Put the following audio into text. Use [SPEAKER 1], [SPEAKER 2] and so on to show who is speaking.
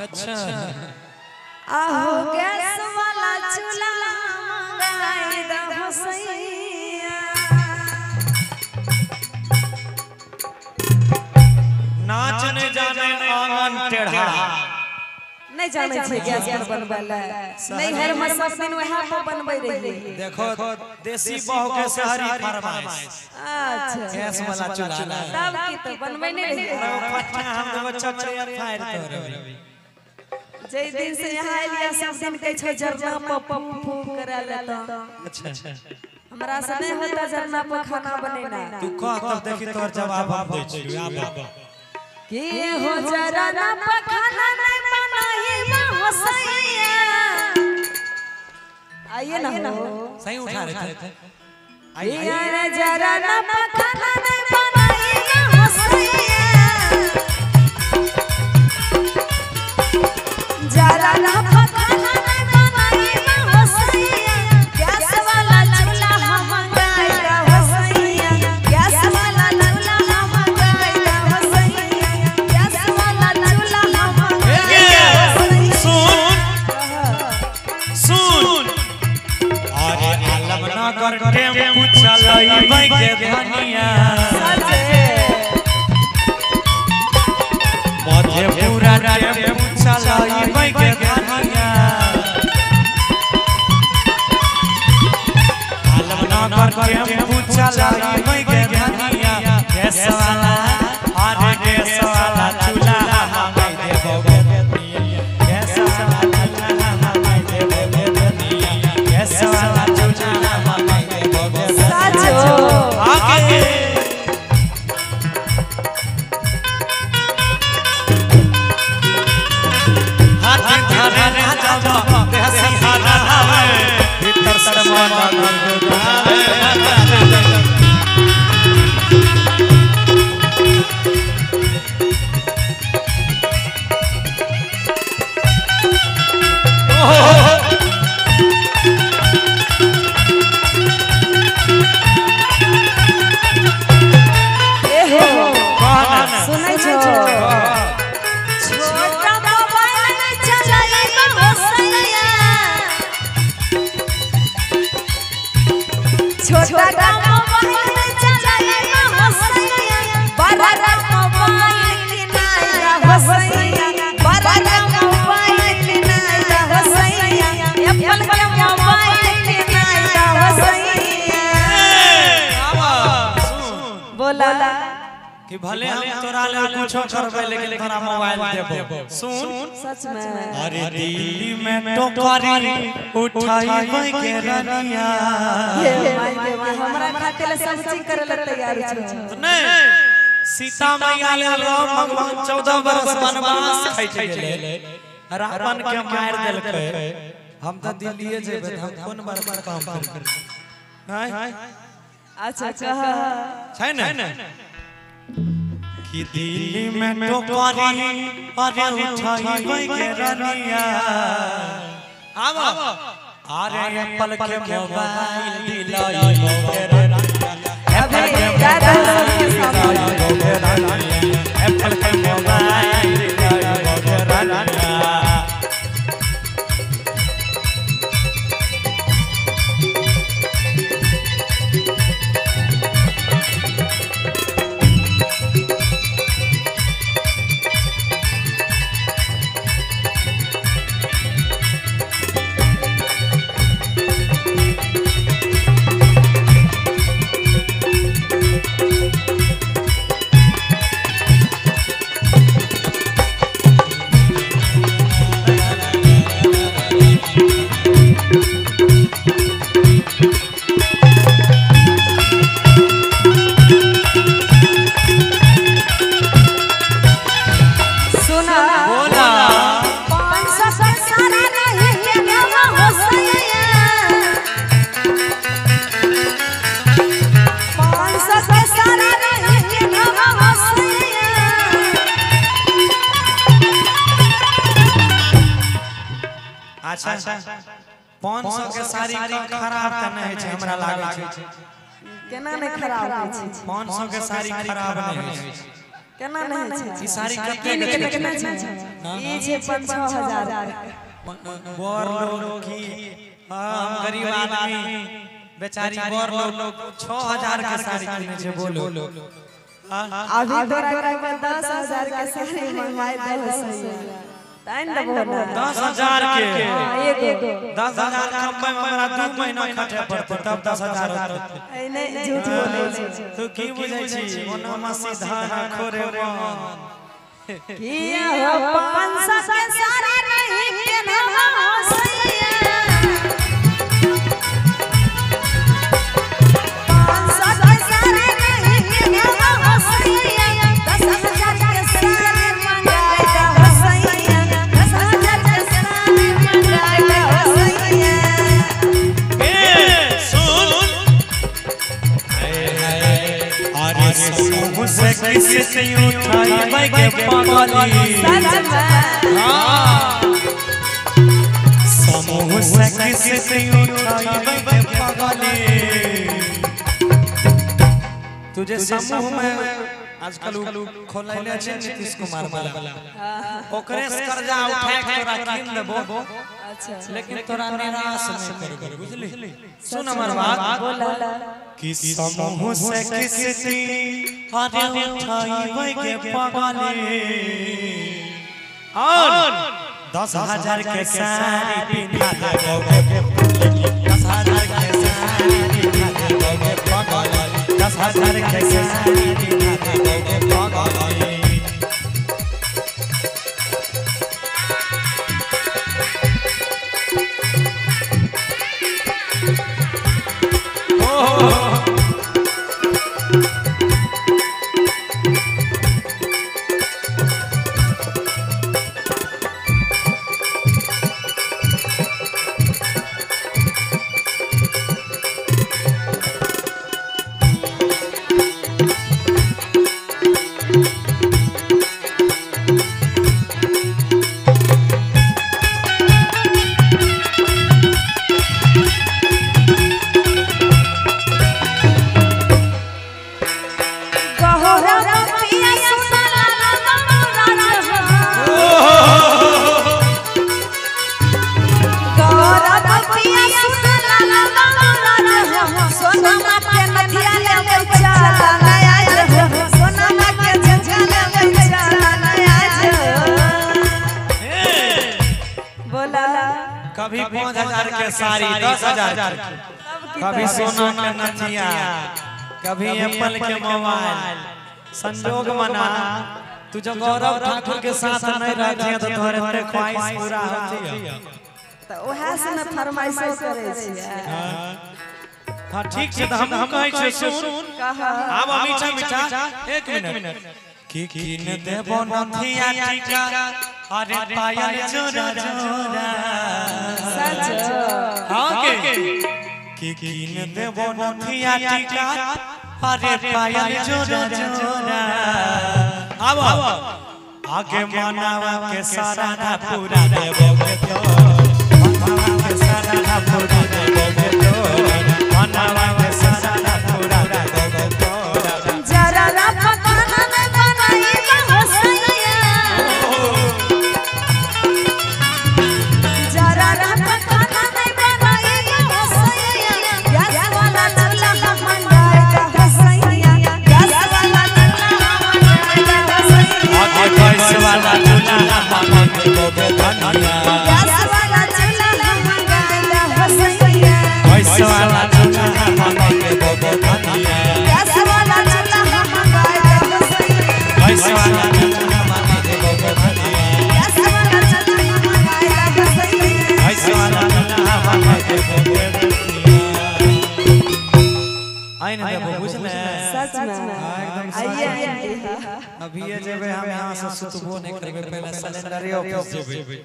[SPEAKER 1] अच्छा
[SPEAKER 2] आहो गैस वाला चूल्हा मंगाई दो सैया।
[SPEAKER 1] नाच ने जाने आंगन टेढ़ा
[SPEAKER 2] नहीं जाने छे गैस पर बनबैला नहीं हर मसब दिन वहां पर बनबै रहिए।
[SPEAKER 1] देखो देसी बहू के शहरी फरमाइश
[SPEAKER 2] अच्छा
[SPEAKER 1] गैस वाला चूल्हा
[SPEAKER 2] तब की तो बनबै नहीं रहिए।
[SPEAKER 1] पट्टा हम देबो चचरिया फायर तोरे
[SPEAKER 2] जय दिन से यहाँ लिया सब दिन कह छो जरना पर फू करा लेता।
[SPEAKER 1] अच्छा
[SPEAKER 2] हमरा से नहीं होता जरना पर खाना बनेना।
[SPEAKER 1] तू कह तब देखी तोर जवाब हम दै छी आब
[SPEAKER 2] कि हो जरना पर खाना नहीं बनाई हो सैया। आइए ना हो
[SPEAKER 1] सही उठा रहे थे
[SPEAKER 2] आइए जरना पर खाना नहीं बनाई हो सैया। जरना पर खाना नहीं बनाई हो सैया। गैस वाला चूल्हा हम मंगाई हो सैया। गैस वाला चूल्हा हम मंगाई हो सैया। गैस वाला चूल्हा हम मंगाई हो सैया।
[SPEAKER 1] सुन अरे आलम ना कर टेम्पू चलई के धनिया मधे पूरा टेम्पू चलई के धनिया आलम ना कर टेम्पू चलई के धनिया गैस वाला अरे गैस वाला चूल्हा हम देबो गैस वाला चूल्हा हम देबो गैस वाला चूल्हा हम देबो
[SPEAKER 2] साचो
[SPEAKER 1] आगे हाथ धरे जाबो देहसी हारा हवे भीतर सरमाना
[SPEAKER 2] सुनै छो छोटा मोबाइल चलाई हो सैया। छोटा मोबाइल चलाई हो सैया। बड़ा मोबाइल किनाई हो सैया। बड़ा मोबाइल किनाई हो सैया। एप्पल के मोबाइल किनाई हो सैया। बोला
[SPEAKER 1] कि भले हम तोरा ले कुछो करबे लेकिन तोरा मोबाइल देबो सुन
[SPEAKER 2] सच में
[SPEAKER 1] अरे दिल्ली में टोकरी उठाई के रनिया
[SPEAKER 2] हमरा खातिर सब चीज करे ला तैयार छ।
[SPEAKER 1] नहीं सीता मैया ले राम भगवान 14 बरस वनवास खाइ गेले रावण के मार देलकै हम त दिल्लीए जेबे हम कोन बार काम कर हाय
[SPEAKER 2] अच्छा कहा
[SPEAKER 1] छै न कि दिल्ली में टोकरी अरे उठाई के रनिया आव अरे एप्पल के मोबाइल दिलाई के रनिया
[SPEAKER 2] अबे दादा के सामने
[SPEAKER 1] एप्पल के मोबाइल दिलाई के रनिया अच्छा 500 के साड़ी खराब करना है छै हमरा लागे छै
[SPEAKER 2] केना नहीं खराब होय छै
[SPEAKER 1] 500 के साड़ी खराब नहीं होय छै
[SPEAKER 2] केना नहीं छै
[SPEAKER 1] ई साड़ी कते
[SPEAKER 2] कितना छै ई छै 5-6
[SPEAKER 1] बोर लोग की हम गरीब आदमी बेचारी बोर लोग 6000 के साड़ी किने छै बोलो
[SPEAKER 2] अभी तोरा के 10,000 के साड़ी मंगवाई दे सही ताइन देबो ना
[SPEAKER 1] 10,000 के
[SPEAKER 2] एगो
[SPEAKER 1] 10,000 कमाई में हमरा 2 महीना खटे पड़ते तब 10,000 होते
[SPEAKER 2] ए नहीं झूठ बोलै छै
[SPEAKER 1] तू की बुझै छी ओना में सीधा ना खोरे
[SPEAKER 2] किया हो 500 के साड़ी नहीं केना हो सैया 500 के साड़ी नहीं केना हो सैया 10,000 के साड़ी मंगाई दा हो सैया 10,000 के साड़ी मंगाई दा हो सैया
[SPEAKER 1] ए सुन अरे समूह से किसी से उठाई मैं के पागली
[SPEAKER 2] सच में
[SPEAKER 1] हां समूह से किसी से उठाई मैं के पागली तुझे समूह में आजकल खोलैले छै नीतीश कुमार वाला ओकरे से कर्जा उठा के तोरा किन देबो
[SPEAKER 2] अच्छा
[SPEAKER 1] लेकिन तोरा निराश नहीं करबो बुझली सुन हमर बात
[SPEAKER 2] बोला
[SPEAKER 1] कि समूह से किसी अरे उठाई के पागले और 10,000 के साड़ी पिन्हा देबोगे 10,000 के साड़ी पिन्हा देबोगे पागले 10,000 के साड़ी पिन्हा देबोगे पागले कभी 5,000 के साड़ी 10,000 कभी सोना के नथिया कभी एप्पल के मोबाइल संजोग मना तू जो गौरव ठाकुर के साथ नहीं रहती है तो तोहरे ते ख्वाहिश पूरा होती है
[SPEAKER 2] तो ओहे से न फरमाइशो करे छियै
[SPEAKER 1] हां ठीक छै त हम कहै छै सुन
[SPEAKER 2] कहा
[SPEAKER 1] आब मीठा मीठा 1 मिनट की किन देबो नथिया टीका अरे पायल जोरा जोरा
[SPEAKER 2] सच
[SPEAKER 1] हां के की किन देबो नथिया टीका अरे पायल जोरा जोरा आब आगे मनावा के सारा ना पूरा देबोगे तो मनावा के सारा ना पूरा देबोगे तो मनावा के सारा ना पूरा देबोगे तो
[SPEAKER 2] जरा ला पकाना न बनाई हो सैया जरा ला पकाना न बनाई हो सैया गैस वाला चूल्हा मंगाई दा हो सैया गैस वाला चूल्हा मंगाई दा हो सैया
[SPEAKER 1] आगे गैस वाला चूल्हा मंगा देबोगे धनिया
[SPEAKER 2] गैस वाला चूल्हा मंगाई दा हो सैया
[SPEAKER 1] गैस वाला चूल्हा मंगा देबोगे धनिया
[SPEAKER 2] गैस वाला चूल्हा मंगाई दा हो सैया
[SPEAKER 1] गैस वाला चूल्हा मंगा देबोगे धनिया
[SPEAKER 2] गैस वाला चूल्हा मंगाई दा हो सैया
[SPEAKER 1] गैस वाला चूल्हा मंगा देबोगे धनिया आइन देबो बुझले
[SPEAKER 2] सच में
[SPEAKER 1] एकदम
[SPEAKER 2] आइए
[SPEAKER 1] अभी ये जेबे हम यहां से सुतबो नहीं करबे पहले सिलेंडरे ऑफिस जेबे